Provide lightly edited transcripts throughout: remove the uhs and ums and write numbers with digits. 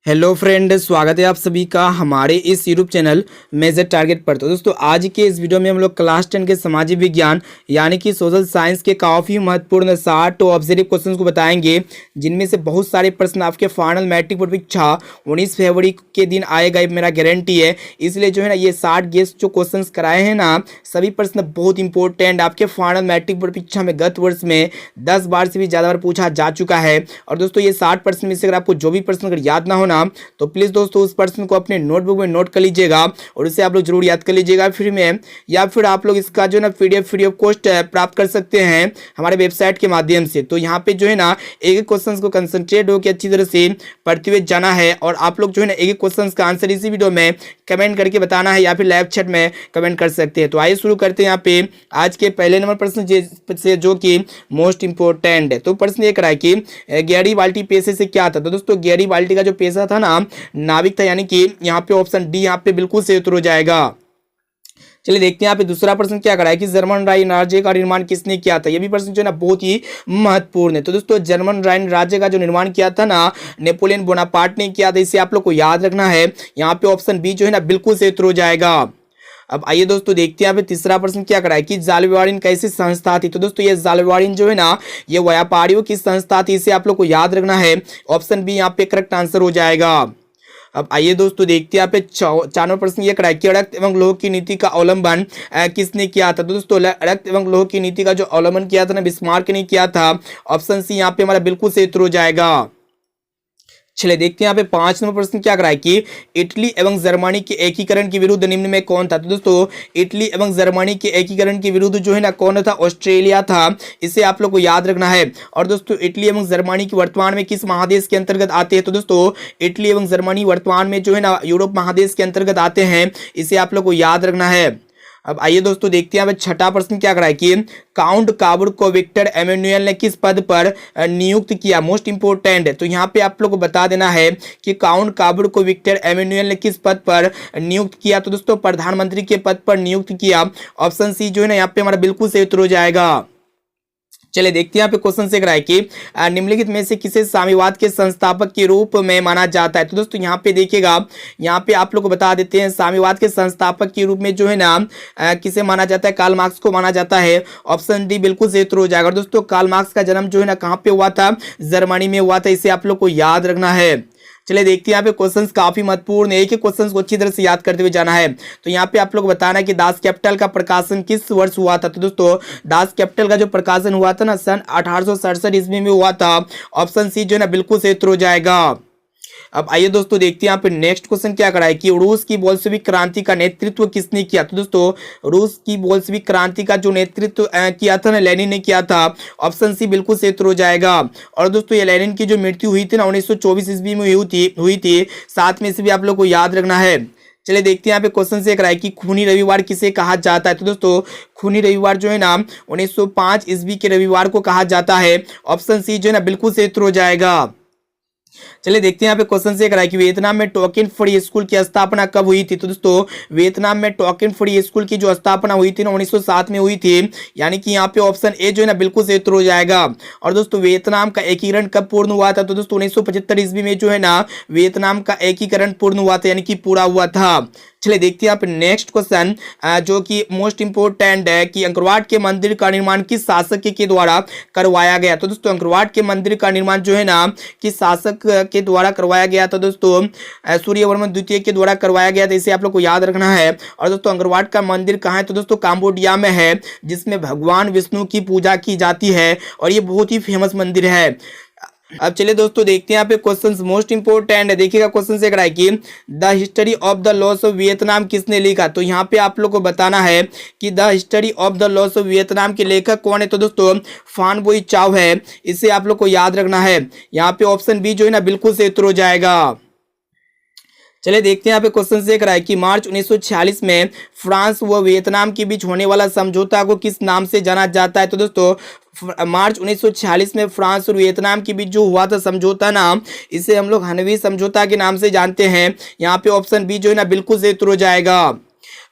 Hello friend, स्वागत है आप सभी का हमारे इस यूट्यूब चैनल मेजर टारगेट पर। तो दोस्तों, आज के इस वीडियो में हम लोग क्लास 10 के सामाजिक विज्ञान यानी कि सोशल साइंस के काफ़ी महत्वपूर्ण 60 ऑब्जेक्टिव क्वेश्चंस को बताएंगे, जिनमें से बहुत सारे प्रश्न आपके फाइनल मैट्रिक बोर्ड परीक्षा 19 फरवरी के दिन आएगा, ये मेरा गारंटी है। इसलिए जो है ना, ये 60 गेस्ट जो क्वेश्चन कराए हैं ना, सभी प्रश्न बहुत इंपॉर्टेंट आपके फाइनल मैट्रिक बोर्ड परीक्षा में गत वर्ष में 10 बार से भी ज़्यादा बार पूछा जा चुका है। और दोस्तों, ये 60 प्रश्न में से अगर आपको जो भी प्रश्न अगर याद ना होना, तो प्लीज दोस्तों उस पर्सन को अपने नोटबुक में नोट कर लीजिएगा और उसे आप लोग जरूर याद कर लीजिएगा फ्री में, या फिर आप लोग इसका जो है ना पीडीएफ फ्री ऑफ कॉस्ट प्राप्त कर सकते हैं हमारे वेबसाइट के माध्यम से। तो यहाँ पे जो है ना, एक एक क्वेश्चन को कंसंट्रेट होकर अच्छी तरह से पढ़ते हुए जाना है, और आप लोग जो है ना एक एक क्वेश्चन का आंसर इसी वीडियो में कमेंट करके बताना है, या फिर लाइव चैट में कमेंट कर सकते हैं। तो आइए शुरू करते हैं यहाँ पे आज के पहले नंबर प्रश्न से, जो कि मोस्ट इंपोर्टेंट है। तो प्रश्न ये करा है कि गैरी बाल्टी पेशे से क्या था। तो दोस्तों, गैरी बाल्टी का जो पेशा था ना, नाविक था, यानी कि यहाँ पे ऑप्शन डी यहाँ पे बिल्कुल सही उत्तर हो जाएगा। चलिए देखते हैं यहाँ पे दूसरा प्रश्न क्या करा है कि जर्मन राइन राज्य का निर्माण किसने किया था। ये भी प्रश्न जो है ना बहुत ही महत्वपूर्ण है। तो दोस्तों, जर्मन राइन राज्य का जो निर्माण किया था ना, नेपोलियन बोनापार्ट ने किया था। इसे आप लोग को याद रखना है। यहाँ पे ऑप्शन बी जो है ना बिल्कुल सही उत्तर हो जाएगा। अब आइए दोस्तों देखते हैं यहाँ पे तीसरा प्रश्न क्या करा है कि जालवारिन कैसी संस्था थी। तो दोस्तों, ये जालवारिन जो है ना, ये व्यापारियों की संस्था थी। इसे आप लोग को याद रखना है। ऑप्शन बी यहाँ पे करेक्ट आंसर हो जाएगा। अब आइए दोस्तों देखते हैं यहाँ पे 4 नंबर प्रश्न ये करा है कि रक्त एवं लोह की नीति का अवलंबन किसने किया था। तो दोस्तों, रक्त एवं लोह की नीति का जो अवलंबन किया था ना, बिस्मार्क ने किया था। ऑप्शन सी यहाँ पे हमारा बिल्कुल सही उत्तर हो जाएगा। चलिए देखते हैं यहाँ पे 5 नंबर प्रश्न क्या करा है कि इटली एवं जर्मनी के एकीकरण के विरुद्ध निम्न में कौन था। तो दोस्तों, इटली एवं जर्मनी के एकीकरण के विरुद्ध जो है ना कौन था, ऑस्ट्रेलिया था। इसे आप लोग को याद रखना है। और दोस्तों, इटली एवं जर्मनी की वर्तमान में किस महादेश के अंतर्गत आते हैं। तो दोस्तों, इटली एवं जर्मनी वर्तमान में जो है ना यूरोप महादेश के अंतर्गत आते हैं। इसे आप लोग को याद रखना है। अब आइए दोस्तों देखते हैं छठा प्रश्न क्या करा है कि काउंट काबुर को विक्टर एमेनुअल ने किस पद पर नियुक्त किया। मोस्ट इंपोर्टेंट है। तो यहाँ पे आप लोग को बता देना है कि काउंट काबुर को विक्टर एमेनुअल ने किस पद पर नियुक्त किया। तो दोस्तों, प्रधानमंत्री के पद पर नियुक्त किया। ऑप्शन सी जो है ना यहाँ पे हमारा बिल्कुल सही उत्तर हो जाएगा। चलिए देखते हैं यहाँ पे क्वेश्चन से कराए कि निम्नलिखित में से किसे साम्यवाद के संस्थापक के रूप में माना जाता है। तो दोस्तों, यहाँ पे देखिएगा, यहाँ पे आप लोग को बता देते हैं साम्यवाद के संस्थापक के रूप में जो है ना किसे माना जाता है, कार्ल मार्क्स को माना जाता है। ऑप्शन डी बिल्कुल सही उत्तर हो जाएगा। और दोस्तों, कार्ल मार्क्स का जन्म जो है ना कहाँ पे हुआ था, जर्मनी में हुआ था। इसे आप लोग को याद रखना है। चलिए देखते हैं यहाँ पे क्वेश्चंस काफी महत्वपूर्ण है। एक एक क्वेश्चंस को अच्छी तरह से याद करते हुए जाना है। तो यहाँ पे आप लोग बताना है कि दास कैपिटल का प्रकाशन किस वर्ष हुआ था। तो दोस्तों, दास कैपिटल का जो प्रकाशन हुआ था ना, सन 1867 ईस्वी में हुआ था। ऑप्शन सी जो है ना बिल्कुल सही उत्तर हो जाएगा। अब आइए दोस्तों देखते हैं यहाँ पे नेक्स्ट क्वेश्चन क्या करा है कि रूस की बोल्शेविक क्रांति का नेतृत्व किसने किया। तो दोस्तों, रूस की बोल्शेविक क्रांति का जो नेतृत्व किया था ना, लेनिन ने किया था। ऑप्शन सी बिल्कुल सही उत्तर हो जाएगा। और दोस्तों, ये लेनिन की जो मृत्यु हुई थी ना, 1924 ईस्वी में हुई थी। साथ में से भी आप लोग को याद रखना है। चलिए देखते हैं यहाँ पे क्वेश्चन से करा है कि खूनी रविवार किसे कहा जाता है। तो दोस्तों, खूनी रविवार जो है ना 1905 ईस्वी के रविवार को कहा जाता है। ऑप्शन सी जो है ना बिल्कुल सही उत्तर हो जाएगा। चलिए देखते हैं यहाँ पे क्वेश्चन से करा है कि वियतनाम में टोकन फ्री स्कूल की स्थापना कब हुई थी। तो दोस्तों, वियतनाम में टोकन फ्री स्कूल की जो स्थापना हुई थी ना, 1907 में हुई थी। यानी कि यहाँ पे ऑप्शन ए जो है ना बिल्कुल सही उत्तर हो जाएगा। और दोस्तों, वियतनाम का एकीकरण कब पूर्ण हुआ था। तो दोस्तों, 1975 ईस्वी में जो है ना वियतनाम का एकीकरण पूर्ण हुआ था, यानी कि पूरा हुआ था। चलिए देखते हैं यहाँ पे नेक्स्ट क्वेश्चन, जो कि मोस्ट इंपोर्टेंट है कि अंकरवाट के मंदिर का निर्माण किस शासक के द्वारा करवाया गया। तो दोस्तों, अंकरवाट के मंदिर का निर्माण जो है ना किस शासक के द्वारा करवाया गया था। दोस्तों, सूर्यवर्मन द्वितीय के द्वारा करवाया गया था। इसे आप लोग को याद रखना है। और दोस्तों, अंकरवाट का मंदिर कहाँ है। तो दोस्तों, काम्बोडिया में है, जिसमें भगवान विष्णु की पूजा की जाती है, और ये बहुत ही फेमस मंदिर है। अब चलिए दोस्तों देखते हैं यहाँ पे क्वेश्चंस मोस्ट इंपोर्टेंट है। देखिएगा क्वेश्चन से कराए कि the history of the loss of Vietnam किसने लिखा। तो यहाँ पे आप लोग को बताना है कि the history of the loss of Vietnam के लेखक कौन है। तो दोस्तों, फान बोई चाव है। इसे आप लोग को याद रखना है। यहाँ पे ऑप्शन बी जो है ना बिल्कुल सही उत्तर हो जाएगा। चलिए देखते हैं यहाँ पे क्वेश्चन से कराए कि मार्च 1946 में फ्रांस व वियतनाम के बीच होने वाला समझौता को किस नाम से जाना जाता है। तो दोस्तों, मार्च 1946 में फ्रांस और वियतनाम के बीच जो हुआ था समझौता ना, इसे हम लोग हनवी समझौता के नाम से जानते हैं। यहाँ पे ऑप्शन बी जो है ना बिल्कुल सही उत्तर हो जाएगा।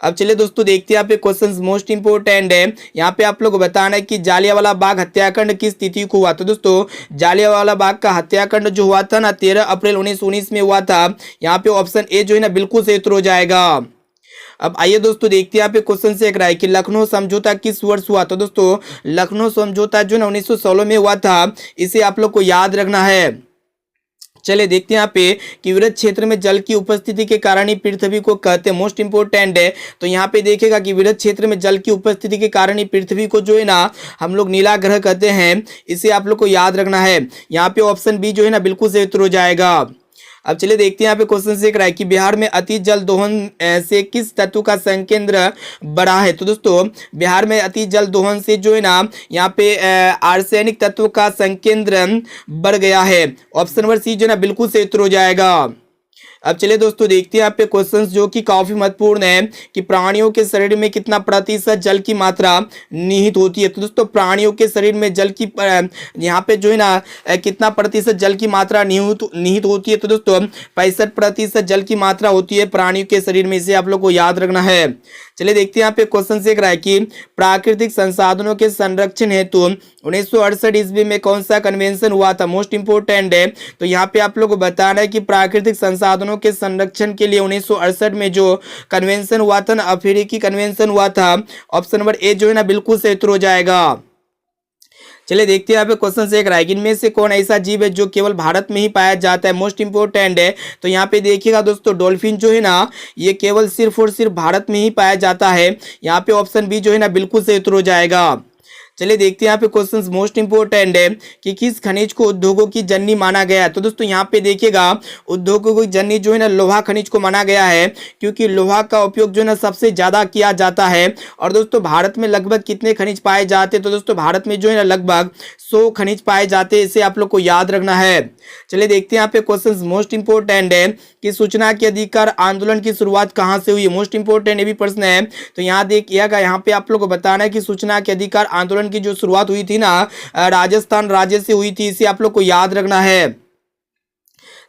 अब चलिए दोस्तों देखते हैं यहाँ पे क्वेश्चंस मोस्ट इंपोर्टेंट है। यहाँ पे आप लोग को बताना है कि जालियांवाला बाग हत्याकांड किस तिथि को हुआ। तो दोस्तों जालियांवाला बाग का हत्याकांड जो हुआ था ना 13 अप्रैल 1919 में हुआ था। यहाँ पे ऑप्शन ए जो है ना बिल्कुल सही उत्तर हो जाएगा। अब आइए दोस्तों देखते हैं यहाँ पे क्वेश्चन से एक राय कि लखनऊ समझौता किस वर्ष हुआ। तो दोस्तों लखनऊ समझौता जो ना 1916 में हुआ था, इसे आप लोग को याद रखना है। चलिए देखते हैं यहाँ पे कि वृत्त क्षेत्र में जल की उपस्थिति के कारण ही पृथ्वी को कहते हैं, मोस्ट इंपोर्टेंट है। तो यहाँ पे देखिएगा कि वृत्त क्षेत्र में जल की उपस्थिति के कारण ही पृथ्वी को जो है ना हम लोग नीला ग्रह कहते हैं, इसे आप लोग को याद रखना है। यहाँ पे ऑप्शन बी जो है ना बिल्कुल सही उत्तर हो जाएगा। अब चलिए देखते हैं यहाँ पे क्वेश्चन से रहा है कि बिहार में अति जल दोहन से किस तत्व का संकेंद्र बढ़ा है। तो दोस्तों बिहार में अति जल दोहन से जो है ना यहाँ पे आर्सेनिक तत्व का संकेंद्र बढ़ गया है। ऑप्शन नंबर सी जो है ना बिल्कुल सही उत्तर हो जाएगा। अब चलिए दोस्तों देखते हैं यहाँ पे क्वेश्चंस जो कि काफी महत्वपूर्ण है कि प्राणियों के शरीर में कितना प्रतिशत जल की मात्रा निहित होती है। तो दोस्तों प्राणियों के शरीर में जल की यहाँ पे जो है ना कितना प्रतिशत जल की मात्रा निहित होती है। तो दोस्तों 65% जल की मात्रा होती है प्राणियों के शरीर में, इसे आप लोग को याद रखना है। चलिए देखते हैं यहाँ पे क्वेश्चन से रहा है कि प्राकृतिक संसाधनों के संरक्षण हेतु 1968 ईस्वी में कौन सा कन्वेंशन हुआ था। मोस्ट इंपोर्टेंट है। तो यहाँ पे आप लोग को बताना है कि प्राकृतिक संसाधनों के संरक्षण के लिए 1968 में जो कन्वेंशन हुआ था ना, अफ्रीकी कन्वेंशन हुआ था। ऑप्शन नंबर ए जो है ना बिल्कुल सही उत्तर हो जाएगा। चलिए देखते हैं यहाँ पे क्वेश्चन से एक रहा है कि इनमें से कौन ऐसा जीव है जो केवल भारत में ही पाया जाता है। मोस्ट इंपोर्टेंट है। तो यहाँ पे देखिएगा दोस्तों डॉल्फिन जो है ना ये केवल सिर्फ और सिर्फ भारत में ही पाया जाता है। यहाँ पे ऑप्शन बी जो है ना बिल्कुल सही उत्तर हो जाएगा। चलिए देखते हैं यहाँ पे क्वेश्चंस मोस्ट इंपोर्टेंट है कि किस खनिज को उद्योगों की जननी माना गया है। तो दोस्तों यहाँ पे देखिएगा उद्योगों की जननी जो है ना लोहा खनिज को माना गया है, क्योंकि लोहा का उपयोग जो है ना सबसे ज्यादा किया जाता है। और दोस्तों भारत में लगभग कितने खनिज पाए जाते हैं। तो दोस्तों भारत में जो है ना लगभग 100 खनिज पाए जाते हैं, इसे आप लोग को याद रखना है। चलिए देखते हैं यहाँ पे क्वेश्चंस मोस्ट इंपोर्टेंट है कि सूचना के अधिकार आंदोलन की शुरुआत कहाँ से हुई है। मोस्ट इंपोर्टेंट ये भी प्रश्न है। तो यहाँ देखिएगा यहाँ पे आप लोग को बताना है कि सूचना के अधिकार आंदोलन की जो शुरुआत हुई थी ना राजस्थान राज्य से हुई थी, इसे आप लोग को याद रखना है।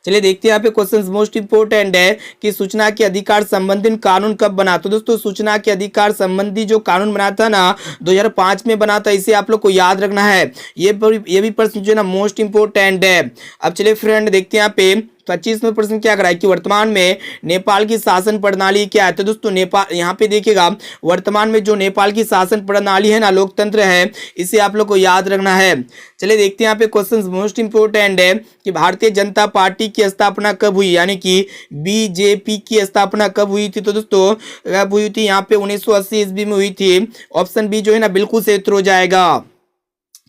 चलिए देखते हैं यहाँ पे क्वेश्चंस मोस्ट इंपोर्टेंट है कि सूचना के अधिकार संबंधी कानून कब बना। तो दोस्तों सूचना के अधिकार संबंधी जो कानून बना था ना 2005 में बना था, इसे आप लोग को याद रखना है। ये भी प्रश्न जो है ना मोस्ट इंपोर्टेंट है। अब चलिए फ्रेंड देखते हैं यहाँ पे 25वां प्रश्न क्या करा है कि वर्तमान में नेपाल की शासन प्रणाली क्या है। तो दोस्तों नेपाल यहाँ पे देखिएगा वर्तमान में जो नेपाल की शासन प्रणाली है ना लोकतंत्र है, इसे आप लोग को याद रखना है। चलिए देखते हैं यहाँ पे क्वेश्चन मोस्ट इंपोर्टेंट है कि भारतीय जनता पार्टी की स्थापना कब हुई, यानी कि बीजेपी की स्थापना कब हुई थी। तो दोस्तों कब हुई थी, यहाँ पे 1980 ईस्वी में हुई थी। ऑप्शन बी जो है ना बिल्कुल सही उत्तर हो जाएगा।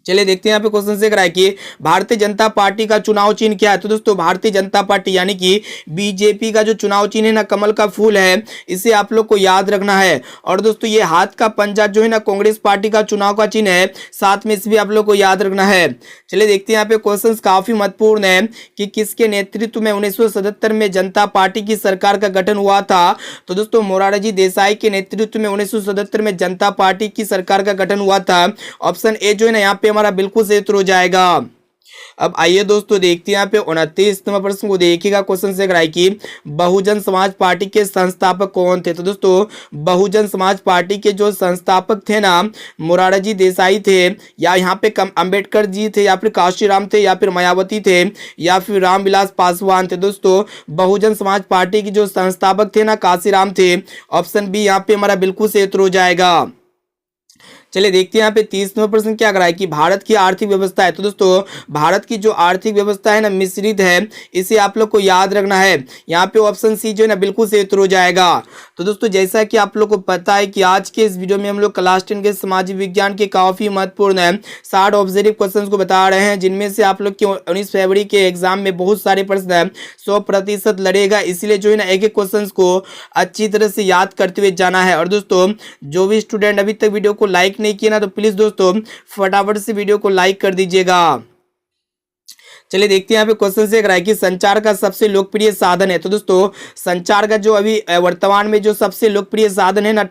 चलिए देखते हैं यहाँ पे क्वेश्चन से है कि भारतीय जनता पार्टी का चुनाव चिन्ह क्या है। तो दोस्तों भारतीय जनता पार्टी यानी कि बीजेपी का जो चुनाव चिन्ह है ना कमल का फूल है, इसे आप लोग को याद रखना है। और दोस्तों ये हाथ का पंजा जो है ना कांग्रेस पार्टी का चुनाव का चिन्ह है, साथ में इसे भी आप लोग को याद रखना है। चलिए देखते हैं यहाँ पे क्वेश्चन काफी महत्वपूर्ण है कि किसके नेतृत्व में 1977 में जनता पार्टी की सरकार का गठन हुआ था। तो दोस्तों मोरारजी देसाई के नेतृत्व में 1977 में जनता पार्टी की सरकार का गठन हुआ था। ऑप्शन ए जो है ना यहाँ पे हमारा बिल्कुल सही उत्तर हो जाएगा। अब आइए दोस्तों देखते हैं यहाँ पे 29 नंबर प्रश्न को देखिएगा। क्वेश्चन से है कि बहुजन समाज पार्टी के संस्थापक कौन थे। तो दोस्तों बहुजन समाज पार्टी के जो संस्थापक थे ना मोरारजी देसाई थे, या यहाँ पे अंबेडकर जी थे, या फिर काशीराम थे, या फिर मायावती थे, या फिर रामविलास पासवान थे। दोस्तों बहुजन समाज पार्टी के जो संस्थापक थे ना काशीराम थे। ऑप्शन बी यहाँ पे हमारा बिल्कुल सही उत्तर हो जाएगा। चलिए देखते हैं यहाँ पे 30वां प्रश्न क्या करा है कि भारत की आर्थिक व्यवस्था है। तो दोस्तों भारत की जो आर्थिक व्यवस्था है ना मिश्रित है, इसे आप लोग को याद रखना है। यहाँ पे ऑप्शन सी जो है ना बिल्कुल सही उत्तर हो जाएगा। तो दोस्तों जैसा कि आप लोग को पता है कि आज के इस वीडियो में हम लोग क्लास 10 के सामाजिक विज्ञान के काफी महत्वपूर्ण है 60 ऑब्जेक्टिव क्वेश्चन को बता रहे हैं, जिनमें से आप लोग के 19 फरवरी के एग्जाम में बहुत सारे प्रश्न है 100% लड़ेगा। इसलिए जो है ना एक एक क्वेश्चन को अच्छी तरह से याद करते हुए जाना है। और दोस्तों जो भी स्टूडेंट अभी तक वीडियो को लाइक नहीं किया ना, तो प्लीज दोस्तों फटाफट से वीडियो को लाइक कर दीजिएगा। चलिए देखते हैं यहाँ पे क्वेश्चन से है कि संचार का सबसे लोकप्रिय साधन है। तो दोस्तों संचार का जो अभी वर्तमान में जो सबसे लोकप्रिय साधन है ना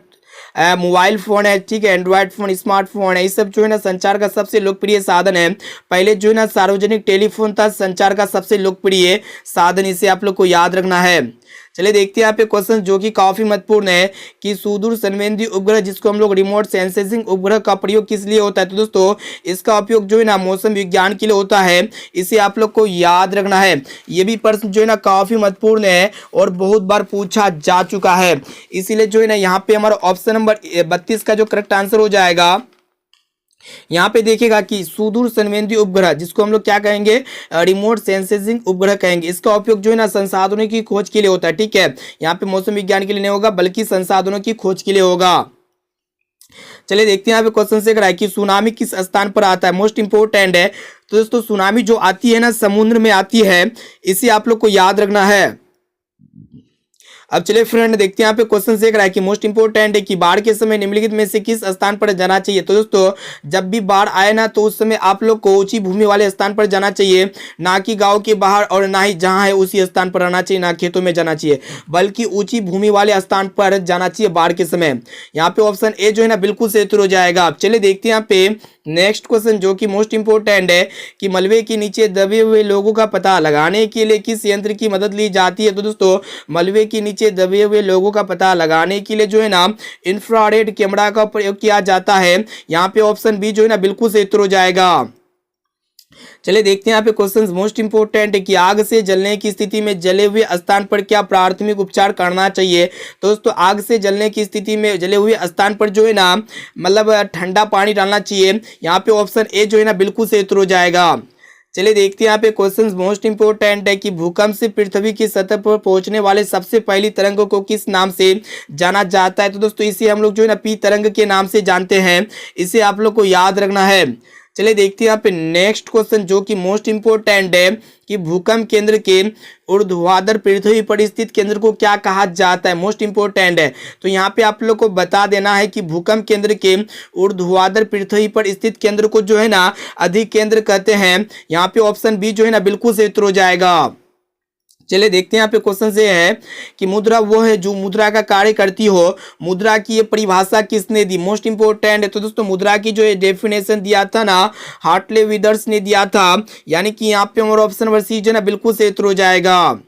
मोबाइल फोन है, ठीक है, एंड्रॉयड फोन, स्मार्टफोन है, ये सब जो है ना संचार का सबसे लोकप्रिय साधन है। पहले जो है ना सार्वजनिक टेलीफोन था संचार का सबसे लोकप्रिय साधन, इसे आप लोग को याद रखना है। चलिए देखते हैं यहाँ पे क्वेश्चन जो कि काफी महत्वपूर्ण है कि सुदूर संवेदी उपग्रह जिसको हम लोग रिमोट सेंसिंग उपग्रह का प्रयोग किस लिए होता है। तो दोस्तों इसका उपयोग जो है ना मौसम विज्ञान के लिए होता है, इसे आप लोग को याद रखना है। ये भी प्रश्न जो है ना काफी महत्वपूर्ण है और बहुत बार पूछा जा चुका है, इसीलिए जो है ना यहाँ पे हमारा ऑप्शन नंबर 32 का जो करेक्ट आंसर हो जाएगा। यहाँ पे देखिएगा कि सुदूर संवेदी उपग्रह जिसको हम लोग क्या कहेंगे, रिमोट सेंसिंग उपग्रह कहेंगे। इसका उपयोग जो है ना संसाधनों की खोज के लिए होता है। ठीक है, यहाँ पे मौसम विज्ञान के लिए नहीं होगा बल्कि संसाधनों की खोज के लिए होगा। चलिए देखते हैं यहाँ पे क्वेश्चन से है कि सुनामी किस स्थान पर आता है, मोस्ट इंपोर्टेंट है। तो दोस्तों सुनामी जो आती है ना समुद्र में आती है, इसे आप लोग को याद रखना है। अब चलिए फ्रेंड देखते हैं यहाँ पे क्वेश्चन से है कि मोस्ट इंपोर्टेंट है कि बाढ़ के समय निम्नलिखित में से किस स्थान पर जाना चाहिए। तो दोस्तों जब भी बाढ़ आए ना तो उस समय आप लोग को ऊंची भूमि वाले स्थान पर जाना चाहिए, ना कि गांव के बाहर और ना ही जहां है उसी स्थान पर रहना चाहिए, ना खेतों में जाना चाहिए बल्कि ऊंची भूमि वाले स्थान पर जाना चाहिए बाढ़ के समय। यहाँ पे ऑप्शन ए जो है ना बिल्कुल सही उत्तर हो जाएगा। अब चलिए देखते हैं यहाँ पे नेक्स्ट क्वेश्चन जो कि मोस्ट इंपोर्टेंट है कि मलबे के नीचे दबे हुए लोगों का पता लगाने के लिए किस यंत्र की मदद ली जाती है। तो दोस्तों मलबे के नीचे दबे हुए लोगों का पता लगाने के लिए जो है ना इंफ्रारेड कैमरा का प्रयोग किया जाता है। यहाँ पे ऑप्शन बी जो है ना बिल्कुल सही उत्तर हो जाएगा। चलिए देखते हैं यहाँ पे क्वेश्चन मोस्ट इंपोर्टेंट है कि आग से जलने की स्थिति में जले हुए स्थान पर क्या प्राथमिक उपचार करना चाहिए। तो दोस्तों आग से जलने की स्थिति में जले हुए स्थान पर जो है ना मतलब ठंडा पानी डालना चाहिए। यहाँ पे ऑप्शन ए जो है ना बिल्कुल सही उत्तर हो जाएगा। चलिए देखते हैं यहाँ पे क्वेश्चन मोस्ट इंपोर्टेंट है कि भूकंप से पृथ्वी की सतह पर पहुंचने वाले सबसे पहली तरंग को किस नाम से जाना जाता है। तो दोस्तों इसे हम लोग जो है ना पी तरंग के नाम से जानते हैं, इसे आप लोग को याद रखना है। चलिए देखते हैं यहाँ पे नेक्स्ट क्वेश्चन जो कि मोस्ट इंपोर्टेंट है कि भूकंप केंद्र के ऊर्ध्वाधर पृथ्वी पर स्थित केंद्र को क्या कहा जाता है, मोस्ट इंपोर्टेंट है। तो यहाँ पे आप लोग को बता देना है कि भूकंप केंद्र के ऊर्ध्वाधर पृथ्वी पर स्थित केंद्र को जो है ना अधिक केंद्र कहते हैं। यहाँ पे ऑप्शन बी जो है ना बिल्कुल सही उत्तर हो जाएगा। चलिए देखते हैं यहाँ पे क्वेश्चन से है कि मुद्रा वो है जो मुद्रा का कार्य करती हो। मुद्रा की ये परिभाषा किसने दी, मोस्ट इंपोर्टेंट है। तो दोस्तों मुद्रा की जो डेफिनेशन दिया था ना हार्टले विदर्स ने दिया था, यानी कि यहाँ पे हमारा ऑप्शन नंबर सी जो है ना बिल्कुल सही उत्तर हो जाएगा।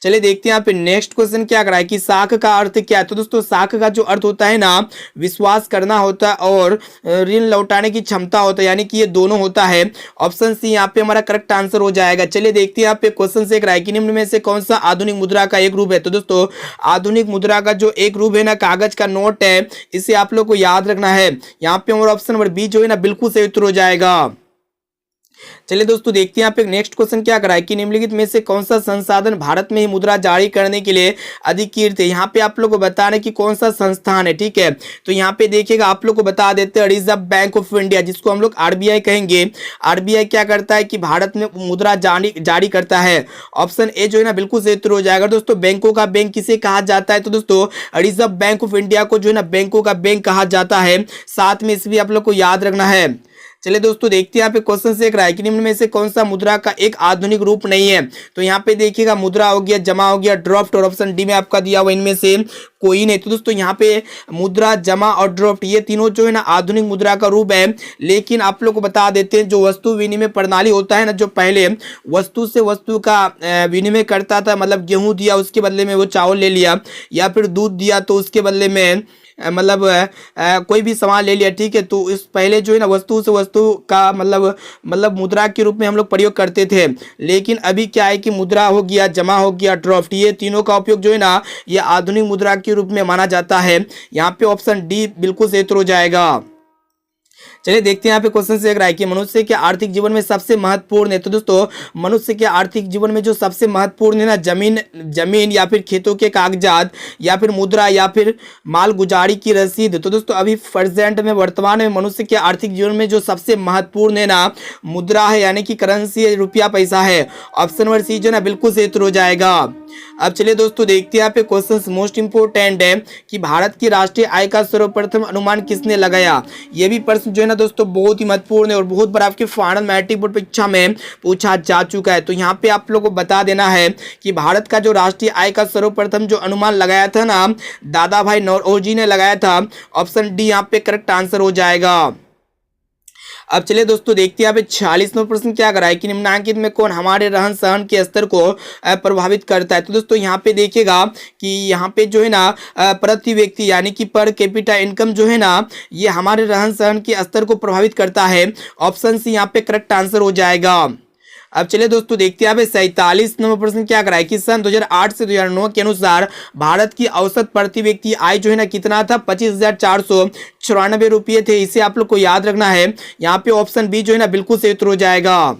चलिए देखते हैं यहाँ पे नेक्स्ट क्वेश्चन क्या कर रहा है कि साख का अर्थ क्या है। तो दोस्तों साख का जो अर्थ होता है ना विश्वास करना होता है और ऋण लौटाने की क्षमता होता है, यानी कि ये दोनों होता है। ऑप्शन सी यहाँ पे हमारा करेक्ट आंसर हो जाएगा। चलिए देखते हैं यहाँ पे क्वेश्चन से है कि निम्न में से कौन सा आधुनिक मुद्रा का एक रूप है। तो दोस्तों आधुनिक मुद्रा का जो एक रूप है ना कागज का नोट है, इसे आप लोग को याद रखना है। यहाँ पे हमारा ऑप्शन नंबर बी जो है ना बिल्कुल सही उत्तर हो जाएगा। चलिए दोस्तों देखते हैं यहाँ पे नेक्स्ट क्वेश्चन क्या करा है कि निम्नलिखित में से कौन सा संसाधन भारत में ही मुद्रा जारी करने के लिए अधिकृत है। यहाँ पे आप लोग को बताना है कि कौन सा संस्थान है। ठीक है, तो यहाँ पे देखिएगा आप लोग को बता देते हैं रिजर्व बैंक ऑफ इंडिया जिसको हम लोग आरबीआई कहेंगे। आरबीआई क्या करता है कि भारत में मुद्रा जारी करता है। ऑप्शन ए जो है ना बिल्कुल सही उत्तर हो जाएगा। दोस्तों बैंकों का बैंक किसे कहा जाता है। तो दोस्तों रिजर्व बैंक ऑफ इंडिया को जो है ना बैंकों का बैंक कहा जाता है, साथ में इसे भी आप लोग को याद रखना है। चलिए दोस्तों देखते हैं यहाँ पे क्वेश्चन से रहा है कि निम्न में से कौन सा मुद्रा का एक आधुनिक रूप नहीं है। तो यहाँ पे देखिएगा मुद्रा हो गया, जमा हो गया, ड्राफ्ट और ऑप्शन डी में आपका दिया हुआ इनमें से कोई नहीं। तो दोस्तों यहाँ पे मुद्रा, जमा और ड्राफ्ट ये तीनों जो है ना आधुनिक मुद्रा का रूप है। लेकिन आप लोग को बता देते हैं जो वस्तु विनिमय प्रणाली होता है ना, जो पहले वस्तु से वस्तु का विनिमय करता था, मतलब गेहूं दिया उसके बदले में वो चावल ले लिया, या फिर दूध दिया तो उसके बदले में मतलब कोई भी सामान ले लिया। ठीक है, तो इस पहले जो है ना वस्तु से वस्तु का मतलब मुद्रा के रूप में हम लोग प्रयोग करते थे। लेकिन अभी क्या है कि मुद्रा हो गया, जमा हो गया, ड्राफ्ट, ये तीनों का उपयोग जो है ना ये आधुनिक मुद्रा के रूप में माना जाता है। यहाँ पे ऑप्शन डी बिल्कुल सही उत्तर हो जाएगा। चलिए देखते हैं यहाँ पे क्वेश्चन से रहा है कि मनुष्य के आर्थिक जीवन में सबसे महत्वपूर्ण है। तो दोस्तों मनुष्य के आर्थिक जीवन में जो सबसे महत्वपूर्ण है ना जमीन या फिर खेतों के कागजात या फिर मुद्रा या फिर माल गुजारी की रसीद। तो दोस्तों अभी प्रेजेंट में वर्तमान में मनुष्य के आर्थिक जीवन में जो सबसे महत्वपूर्ण है ना मुद्रा है, यानी कि करेंसी है, रुपया पैसा है। ऑप्शन नंबर सी जो है ना बिल्कुल सही उत्तर हो जाएगा। अब चलिए दोस्तों देखते हैं यहाँ पे क्वेश्चन मोस्ट इंपोर्टेंट है कि भारत की राष्ट्रीय आय का सर्वप्रथम अनुमान किसने लगाया। ये भी प्रश्न जो है ना दोस्तों बहुत ही महत्वपूर्ण है और बहुत बार आपके फाइनल मैट्रिक बोर्ड परीक्षा में पूछा जा चुका है। तो यहाँ पे आप लोगों को बता देना है कि भारत का जो राष्ट्रीय आय का सर्वप्रथम जो अनुमान लगाया था ना दादा भाई नौरोजी ने लगाया था। ऑप्शन डी यहाँ पे करेक्ट आंसर हो जाएगा। अब चलिए दोस्तों देखते हैं यहाँ पे 46वां प्रश्न क्या करा है कि निम्नलिखित में कौन हमारे रहन सहन के स्तर को प्रभावित करता है। तो दोस्तों यहाँ पे देखिएगा कि यहाँ पे जो है ना प्रति व्यक्ति यानी कि पर कैपिटा इनकम जो है ना ये हमारे रहन सहन के स्तर को प्रभावित करता है। ऑप्शन सी यहाँ पे करेक्ट आंसर हो जाएगा। अब चलिए दोस्तों देखते हैं 47 नंबर प्रश्न क्या कराए कि सन 2008 से 2009 के अनुसार भारत की औसत प्रति व्यक्ति आय जो है ना कितना था 25,494 रुपये थे। इसे आप लोग को याद रखना है। यहाँ पे ऑप्शन बी जो है ना बिल्कुल सही उत्तर हो जाएगा।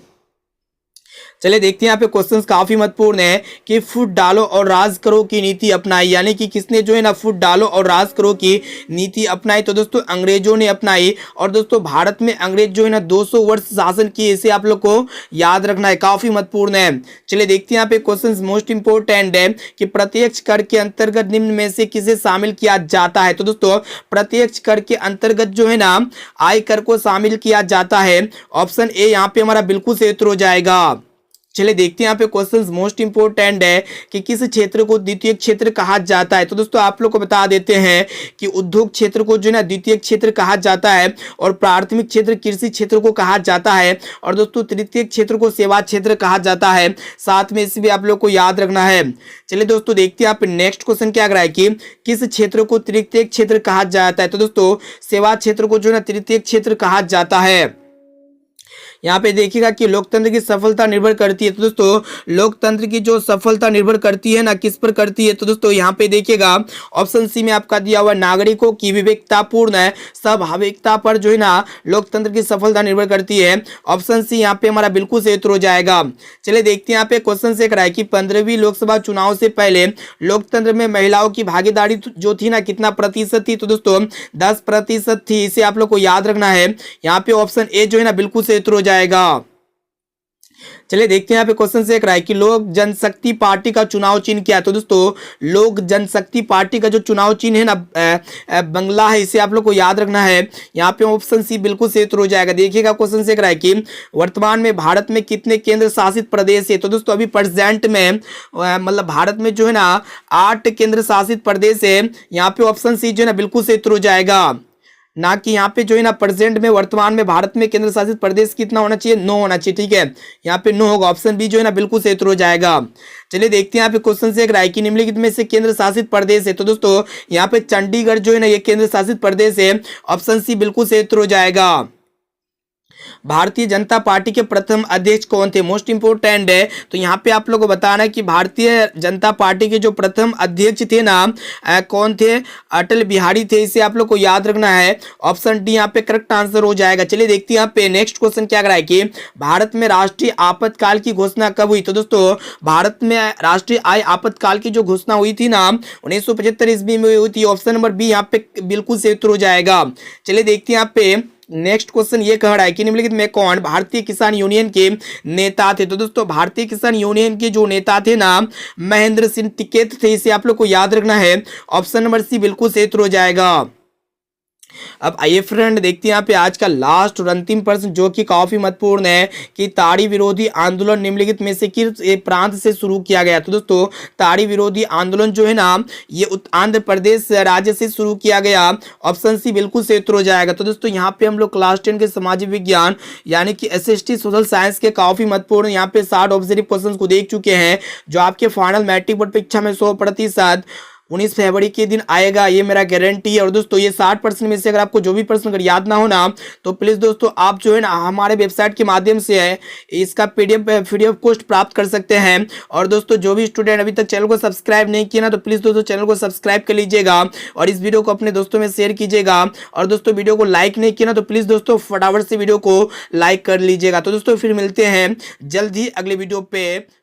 चलिए देखते हैं यहाँ पे क्वेश्चंस काफी महत्वपूर्ण है कि फुट डालो और राज करो की नीति अपनाई, यानी कि किसने जो है ना फुट डालो और राज करो की नीति अपनाई। तो दोस्तों अंग्रेजों ने अपनाई। और दोस्तों भारत में अंग्रेज जो है ना 200 वर्ष शासन किए, इसे आप लोग को याद रखना है, काफी महत्वपूर्ण है। चलिए देखते हैं यहाँ पे क्वेश्चन मोस्ट इंपोर्टेंट है कि प्रत्यक्ष कर के अंतर्गत निम्न में से किसे शामिल किया जाता है। तो दोस्तों प्रत्यक्ष कर के अंतर्गत जो है ना आय कर को शामिल किया जाता है। ऑप्शन ए यहाँ पे हमारा बिल्कुल सही उत्तर हो जाएगा। चलिए देखते हैं यहाँ पे क्वेश्चंस मोस्ट इंपोर्टेंट है कि किस क्षेत्र को द्वितीय क्षेत्र कहा जाता है। तो दोस्तों आप लोग को बता देते हैं कि उद्योग क्षेत्र को जो है ना द्वितीय क्षेत्र कहा जाता है, और प्राथमिक क्षेत्र कृषि क्षेत्र को कहा जाता है, और दोस्तों तृतीय क्षेत्र को सेवा क्षेत्र कहा जाता है। साथ में इसे भी आप लोग को याद रखना है। चलिए दोस्तों देखते हैं यहाँ पे नेक्स्ट क्वेश्चन क्या कराए कि किस क्षेत्र को तृतीय क्षेत्र कहा जाता है। तो दोस्तों सेवा क्षेत्र को जो है ना तृतीय क्षेत्र कहा जाता है। यहाँ पे देखिएगा कि लोकतंत्र की सफलता निर्भर करती है। तो दोस्तों लोकतंत्र की जो सफलता निर्भर करती है ना किस पर करती है। तो दोस्तों यहाँ पे देखिएगा ऑप्शन सी में आपका दिया हुआ नागरिकों की विवेकतापूर्ण स्वाभाविकता पर जो है ना लोकतंत्र की सफलता निर्भर करती है। ऑप्शन सी यहाँ पे हमारा बिल्कुल सही उत्तर हो जाएगा। चलिए देखते हैं यहाँ पे क्वेश्चन से कराए कि 15वीं लोकसभा चुनाव से पहले लोकतंत्र में महिलाओं की भागीदारी जो थी ना कितना प्रतिशत थी। तो दोस्तों 10% थी। इसे आप लोग को याद रखना है। यहाँ पे ऑप्शन ए जो है ना बिल्कुल सही उत्तर हो जाएगा। चलिए देखते हैं यहाँ पे क्वेश्चन से कराए कि लोक जनशक्ति पार्टी का चुनाव चिन्ह क्या है। तो दोस्तों लोक जनशक्ति पार्टी का जो चुनाव चिन्ह है ना बंगला है, इसे आप लोग को याद रखना है। यहाँ पे ऑप्शन सी बिल्कुल सही उत्तर हो जाएगा। देखिएगा क्वेश्चन से कराए कि वर्तमान में भारत में कितने केंद्र शासित प्रदेश है। तो दोस्तों अभी प्रेजेंट में मतलब भारत में जो है ना 8 केंद्र शासित प्रदेश है। यहाँ पे ऑप्शन सी जो है ना बिल्कुल सही उत्तर हो जाएगा, ना कि यहाँ पे जो है ना प्रेजेंट में वर्तमान में भारत में केंद्र शासित प्रदेश कितना होना चाहिए, 9 होना चाहिए। ठीक है, यहाँ पे 9 होगा। ऑप्शन बी जो है ना बिल्कुल सही उत्तर हो जाएगा। चलिए देखते हैं यहाँ पे क्वेश्चन से कराए कि निम्नलिखित में से केंद्र शासित प्रदेश है। तो दोस्तों यहाँ पे चंडीगढ़ जो है ना ये केंद्र शासित प्रदेश है। ऑप्शन सी बिल्कुल सही उत्तर हो जाएगा। भारतीय जनता पार्टी के प्रथम अध्यक्ष कौन थे, मोस्ट इंपोर्टेंट है। तो यहाँ पे आप लोगों को बताना है कि भारतीय जनता पार्टी के जो प्रथम अध्यक्ष थे ना कौन थे, अटल बिहारी थे। इसे आप लोग को याद रखना है। ऑप्शन डी यहाँ पे करेक्ट आंसर हो जाएगा। चलिए देखते हैं यहाँ पे नेक्स्ट क्वेश्चन क्या कराए कि भारत में राष्ट्रीय आपातकाल की घोषणा कब हुई। तो दोस्तों भारत में राष्ट्रीय आपातकाल की जो घोषणा हुई थी ना 1975 ईस्वी में हुई थी। ऑप्शन नंबर बी यहाँ पे बिल्कुल सही उत्तर हो जाएगा। चलिए देखते हैं यहाँ पे नेक्स्ट क्वेश्चन ये कह रहा है कि निम्नलिखित में कौन भारतीय किसान यूनियन के नेता थे। तो दोस्तों भारतीय किसान यूनियन के जो नेता थे ना महेंद्र सिंह टिकैत थे। इसे आप लोग को याद रखना है। ऑप्शन नंबर सी बिल्कुल सही उत्तर हो जाएगा। अब आइए फ्रेंड देखते हैं यहाँ पे आज का लास्ट और अंतिम प्रश्न जो कि काफी महत्वपूर्ण है कि ताड़ी विरोधी आंदोलन निम्नलिखित में से किस प्रांत से शुरू किया गया। तो दोस्तों ताड़ी विरोधी आंदोलन जो है ना ये आंध्र प्रदेश राज्य से शुरू किया गया। ऑप्शन सी बिल्कुल सही उत्तर हो जाएगा। तो दोस्तों यहाँ पे हम लोग क्लास 10 के सामाजिक विज्ञान यानी कि SST सोशल साइंस के काफी महत्वपूर्ण यहाँ पे 60 ऑब्जेक्टिव क्वेश्चन को देख चुके हैं, जो आपके फाइनल मैट्रिक बोर्ड परीक्षा में 100% 19 फरवरी के दिन आएगा, ये मेरा गारंटी है। और दोस्तों ये 60% में से अगर आपको जो भी प्रश्न अगर याद ना हो ना तो प्लीज़ दोस्तों आप जो है ना हमारे वेबसाइट के माध्यम से है इसका PDF कोस्ट प्राप्त कर सकते हैं। और दोस्तों जो भी स्टूडेंट अभी तक चैनल को सब्सक्राइब नहीं किया ना तो प्लीज़ दोस्तों चैनल को सब्सक्राइब कर लीजिएगा और इस वीडियो को अपने दोस्तों में शेयर कीजिएगा। और दोस्तों वीडियो को लाइक नहीं किया ना तो प्लीज़ दोस्तों फटाफट से वीडियो को लाइक कर लीजिएगा। तो दोस्तों फिर मिलते हैं जल्द ही अगले वीडियो पे।